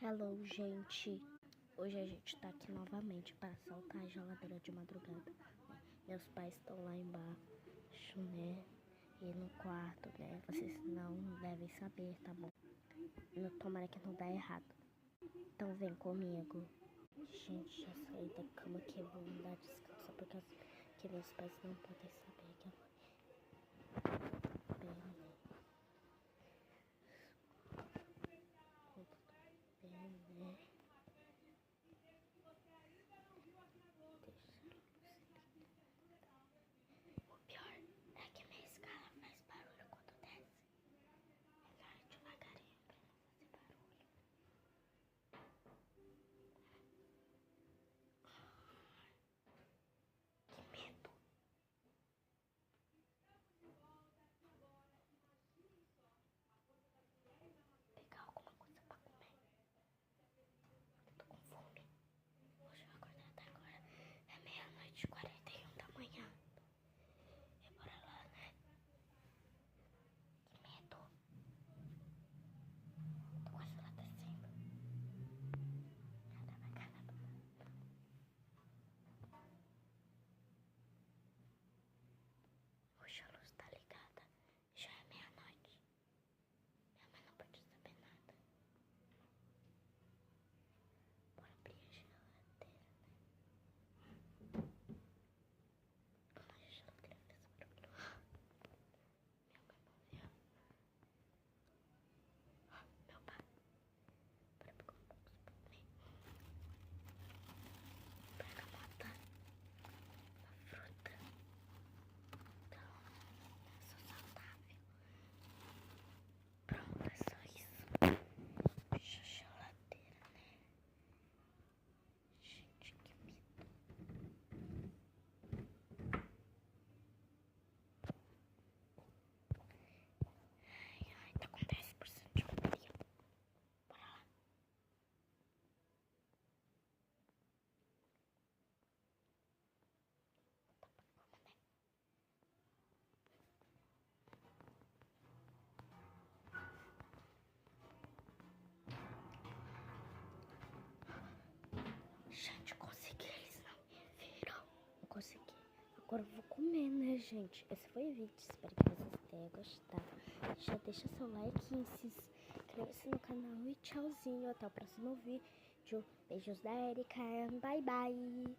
Hello, gente. Hoje a gente tá aqui novamente para assaltar a geladeira de madrugada. Meus pais estão lá embaixo, né? E no quarto, né? Vocês não devem saber, tá bom? Tomara que não dá errado. Então vem comigo. Gente, já saí da cama que eu vou me dar descanso porque meus pais não podem saber que eu vou. Né? O pior é que minha escala faz barulho quando desce. Melhor devagarinho pra não fazer barulho. Que medo. Pegar alguma coisa pra comer. Eu tô com fome. Hoje eu acordei até agora. É 00:41 da manhã. E bora lá, né? Que medo. Tô quase lá descendo. Nada vai cair. Hoje a luz tá ligada. Já é 00:00. Minha mãe não pode saber nada. Bora abrir a geladeira, né? Ai, a geladeira fez barulho. Minha mãe não viu. Meu pai. Bora pegar um pouco pra comer. Bergamota. Uma fruta. Então, eu sou saudável. Pronto, é só isso. Fecha a geladeira, né? Gente, que medo. Ai, tá com 10% de bateria. Bora lá. Vamos, né? Gente, consegui, eles não me viram. Eu consegui. Agora eu vou comer, né, gente? Esse foi o vídeo. Espero que vocês tenham gostado. Já deixa seu like, se inscreva-se no canal e tchauzinho. Até o próximo vídeo. Beijos da Erika. Bye, bye.